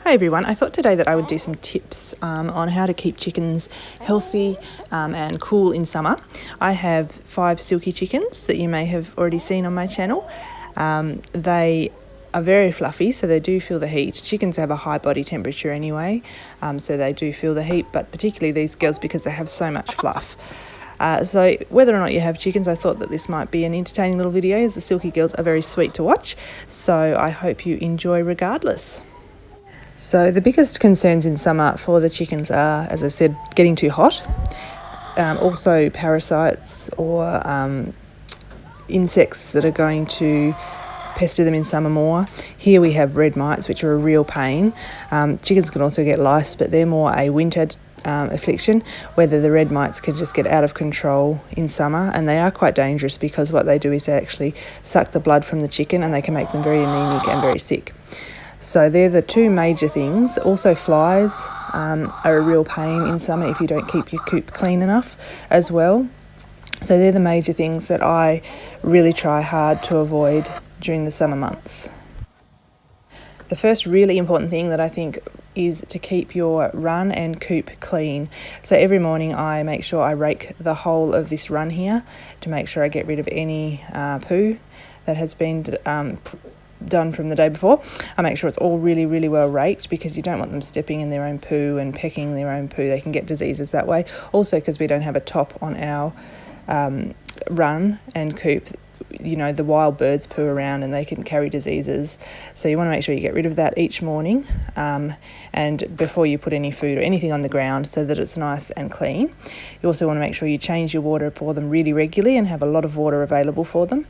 Hi everyone, I thought today that I would do some tips on how to keep chickens healthy and cool in summer. I have 5 silky chickens that you may have already seen on my channel. They are very fluffy, so they do feel the heat. Chickens have a high body temperature anyway, so they do feel the heat, but particularly these girls because they have so much fluff. So whether or not you have chickens, I thought that this might be an entertaining little video, as the silky girls are very sweet to watch, so I hope you enjoy regardless. So the biggest concerns in summer for the chickens are, as I said, getting too hot, also parasites or insects that are going to pester them in summer more. Here we have red mites, which are a real pain. Chickens can also get lice, but they're more a winter affliction, whether the red mites can just get out of control in summer, and they are quite dangerous because what they do is they actually suck the blood from the chicken and they can make them very anemic and very sick. So they're the two major things. Also flies are a real pain in summer if you don't keep your coop clean enough as well. So they're the major things that I really try hard to avoid during the summer months. The first really important thing that I think is to keep your run and coop clean. So every morning I make sure I rake the whole of this run here to make sure I get rid of any poo that has been done from the day before. I make sure it's all really well raked because you don't want them stepping in their own poo and pecking their own poo. They can get diseases that way. Also because we don't have a top on our run and coop, you know, the wild birds poo around and they can carry diseases, so you want to make sure you get rid of that each morning and before you put any food or anything on the ground, so that it's nice and clean. You also want to make sure you change your water for them really regularly and have a lot of water available for them.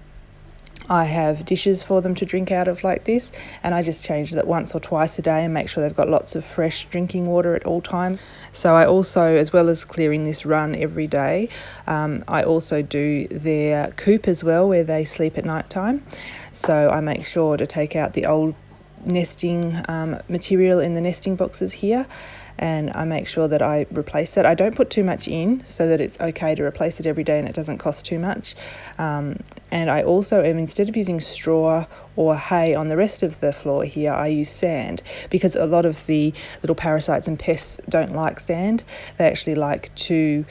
I have dishes for them to drink out of like this, and I just change that once or twice a day and make sure they've got lots of fresh drinking water at all times. So I also, as well as clearing this run every day, I also do their coop as well, where they sleep at night time. So I make sure to take out the old nesting material in the nesting boxes here, and I make sure that I replace that. I don't put too much in so that it's okay to replace it every day and it doesn't cost too much. And I also instead of using straw or hay on the rest of the floor here, I use sand, because a lot of the little parasites and pests don't like sand. They actually like to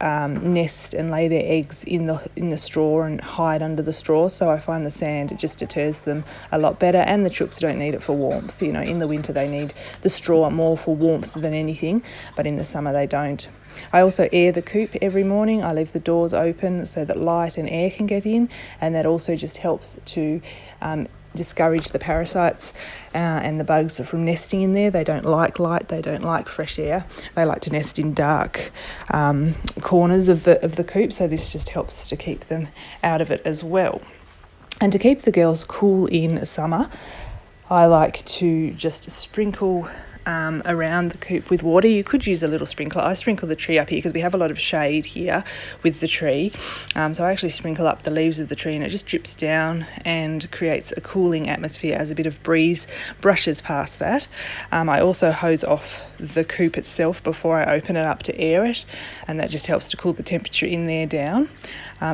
nest and lay their eggs in the straw and hide under the straw. So I find the sand, it just deters them a lot better, and the chooks don't need it for warmth. You know, in the winter they need the straw more for warmth than anything, but in the summer they don't. I also air the coop every morning. I leave the doors open so that light and air can get in, and that also just helps to discourage the parasites and the bugs from nesting in there. They don't like light, they don't like fresh air. They like to nest in dark corners of the coop, so this just helps to keep them out of it as well. And to keep the girls cool in summer, I like to just sprinkle around the coop with water. You could use a little sprinkler. I sprinkle the tree up here because we have a lot of shade here with the tree, so I actually sprinkle up the leaves of the tree and it just drips down and creates a cooling atmosphere as a bit of breeze brushes past that. I also hose off the coop itself before I open it up to air it, and that just helps to cool the temperature in there down.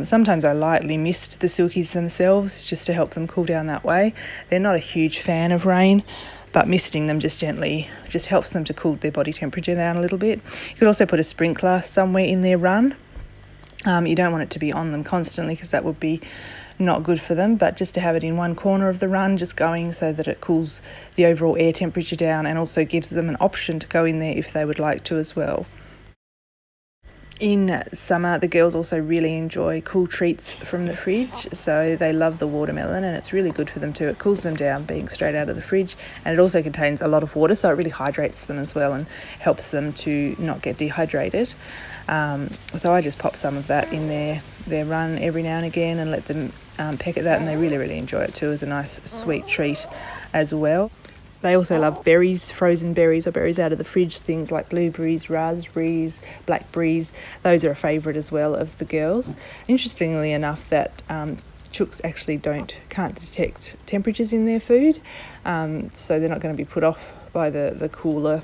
Sometimes I lightly mist the silkies themselves just to help them cool down that way. They're not a huge fan of rain, but misting them just gently just helps them to cool their body temperature down a little bit. You could also put a sprinkler somewhere in their run. You don't want it to be on them constantly because that would be not good for them, but just to have it in one corner of the run just going so that it cools the overall air temperature down, and also gives them an option to go in there if they would like to as well. In summer, the girls also really enjoy cool treats from the fridge, so they love the watermelon, and it's really good for them too. It cools them down being straight out of the fridge, and it also contains a lot of water, so it really hydrates them as well and helps them to not get dehydrated. So I just pop some of that in their run every now and again and let them peck at that, and they really enjoy it too as a nice sweet treat as well. They also love berries, frozen berries or berries out of the fridge, things like blueberries, raspberries, blackberries. Those are a favourite as well of the girls. Interestingly enough, that chooks actually can't detect temperatures in their food, so they're not going to be put off by the cooler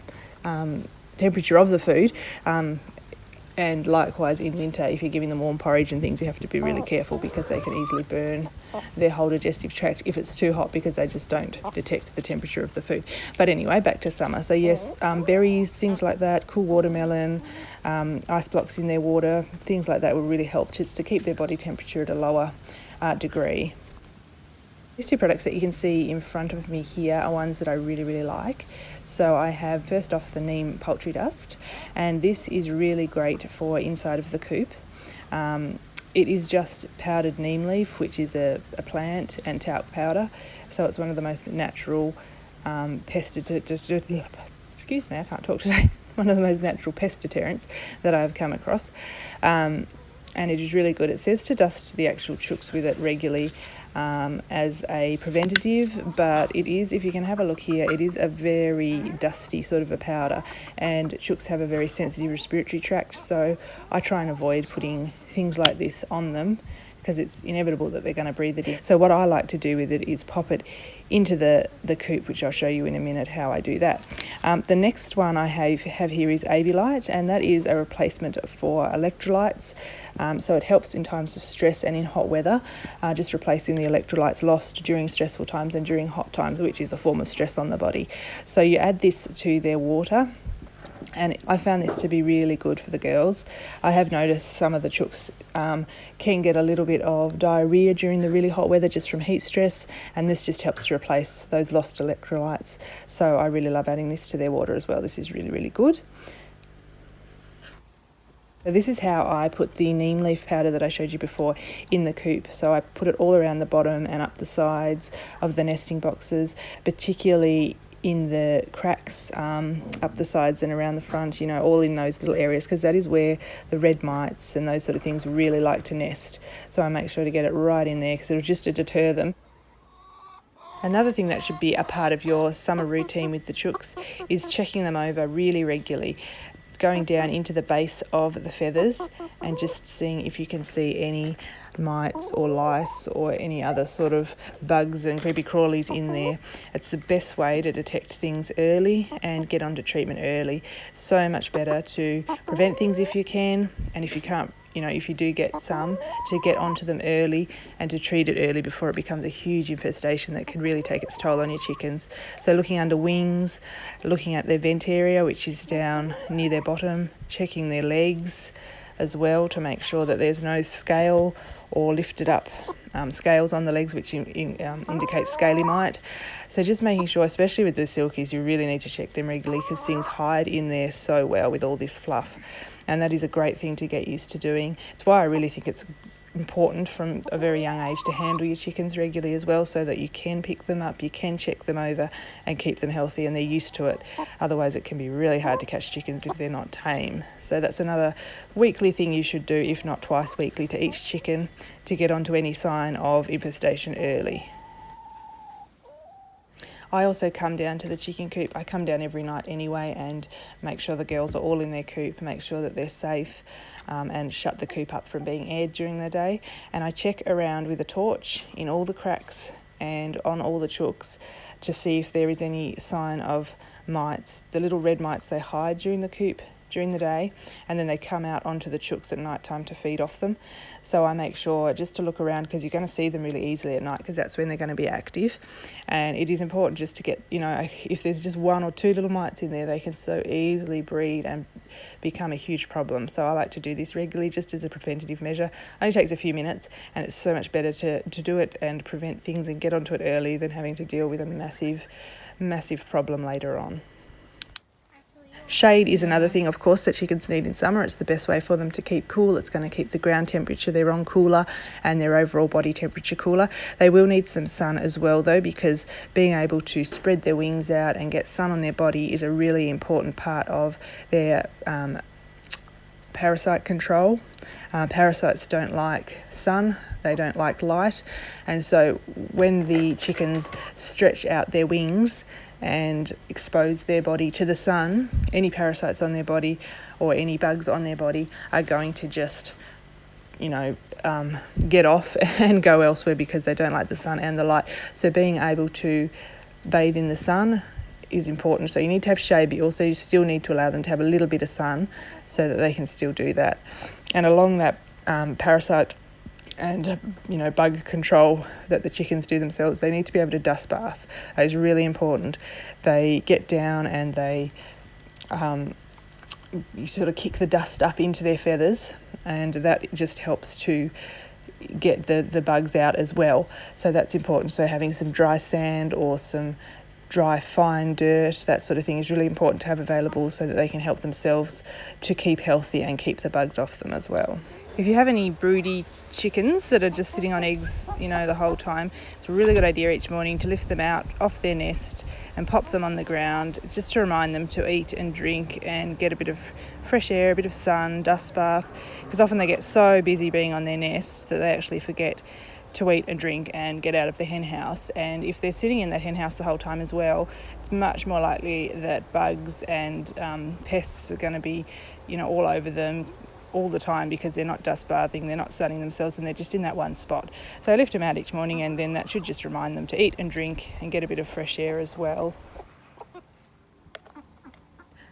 temperature of the food. And likewise in winter, if you're giving them warm porridge and things, you have to be really careful because they can easily burn their whole digestive tract if it's too hot, because they just don't detect the temperature of the food. But anyway, back to summer. So yes, berries, things like that, cool watermelon, ice blocks in their water, things like that will really help just to keep their body temperature at a lower degree. These two products that you can see in front of me here are ones that I really like. So I have first off the Neem poultry dust, and this is really great for inside of the coop. It is just powdered neem leaf, which is a plant, and talc powder. So it's one of the most natural excuse me, I can't talk today. One of the most natural pest deterrents that I've come across. And it is really good. It says to dust the actual chooks with it regularly as a preventative, but it is, if you can have a look here, it is a very dusty sort of a powder, and chooks have a very sensitive respiratory tract, so I try and avoid putting things like this on them because it's inevitable that they're going to breathe it in. So what I like to do with it is pop it into the coop, which I'll show you in a minute how I do that. The next one I have here is Aviolite, and that is a replacement for electrolytes. So it helps in times of stress and in hot weather, just replacing the electrolytes lost during stressful times and during hot times, which is a form of stress on the body. So you add this to their water, and I found this to be really good for the girls. I have noticed some of the chooks can get a little bit of diarrhea during the really hot weather just from heat stress, and this just helps to replace those lost electrolytes. So I really love adding this to their water as well. This is really good. So this is how I put the neem leaf powder that I showed you before in the coop. So I put it all around the bottom and up the sides of the nesting boxes, particularly in the cracks, up the sides and around the front, you know, all in those little areas, because that is where the red mites and those sort of things really like to nest. So I make sure to get it right in there because it'll just to deter them. Another thing that should be a part of your summer routine with the chooks is checking them over really regularly, going down into the base of the feathers and just seeing if you can see any mites or lice or any other sort of bugs and creepy crawlies in there. It's the best way to detect things early and get onto treatment early. So much better to prevent things if you can, and if you can't, you know, if you do get some, to get onto them early and to treat it early before it becomes a huge infestation that can really take its toll on your chickens. So looking under wings, looking at their vent area, which is down near their bottom, checking their legs as well to make sure that there's no scale or lifted up scales on the legs, which indicates scaly mite. So just making sure, especially with the silkies, you really need to check them regularly because things hide in there so well with all this fluff. And that is a great thing to get used to doing. It's why I really think it's important from a very young age to handle your chickens regularly as well, so that you can pick them up, you can check them over and keep them healthy and they're used to it. Otherwise it can be really hard to catch chickens if they're not tame. So that's another weekly thing you should do, if not twice weekly, to each chicken to get onto any sign of infestation early. I also come down to the chicken coop. I come down every night anyway and make sure the girls are all in their coop, make sure that they're safe, and shut the coop up from being aired during the day. And I check around with a torch in all the cracks and on all the chooks to see if there is any sign of mites. The little red mites, they hide during the coop during the day, and then they come out onto the chooks at night time to feed off them. So I make sure just to look around, because you're going to see them really easily at night because that's when they're going to be active. And it is important just to get, you know, if there's just one or two little mites in there, they can so easily breed and become a huge problem. So I like to do this regularly just as a preventative measure. It only takes a few minutes, and it's so much better to do it and prevent things and get onto it early than having to deal with a massive problem later on. Shade is another thing, of course, that chickens need in summer. It's the best way for them to keep cool. It's going to keep the ground temperature they're on cooler and their overall body temperature cooler. They will need some sun as well, though, because being able to spread their wings out and get sun on their body is a really important part of their parasite control. Parasites don't like sun, they don't like light, and so when the chickens stretch out their wings and expose their body to the sun, any parasites on their body or any bugs on their body are going to just, you know, get off and go elsewhere because they don't like the sun and the light. So being able to bathe in the sun is important. So you need to have shade, but also you still need to allow them to have a little bit of sun so that they can still do that. And along that parasite and bug control that the chickens do themselves, they need to be able to dust bath. That is really important. They get down and they you sort of kick the dust up into their feathers, and that just helps to get the bugs out as well. So that's important. So having some dry sand or some dry fine dirt, that sort of thing, is really important to have available so that they can help themselves to keep healthy and keep the bugs off them as well. If you have any broody chickens that are just sitting on eggs, the whole time, it's a really good idea each morning to lift them out off their nest and pop them on the ground, just to remind them to eat and drink and get a bit of fresh air, a bit of sun, dust bath, because often they get so busy being on their nest that they actually forget to eat and drink and get out of the hen house. And if they're sitting in that hen house the whole time as well, it's much more likely that bugs and pests are going to be, all over them all the time, because they're not dust bathing, they're not sunning themselves, and they're just in that one spot. So I lift them out each morning, and then that should just remind them to eat and drink and get a bit of fresh air as well.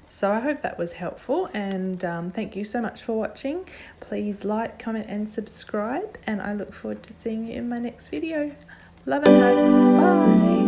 So I hope that was helpful, and thank you so much for watching. Please like, comment and subscribe, and I look forward to seeing you in my next video. Love and hugs. Bye.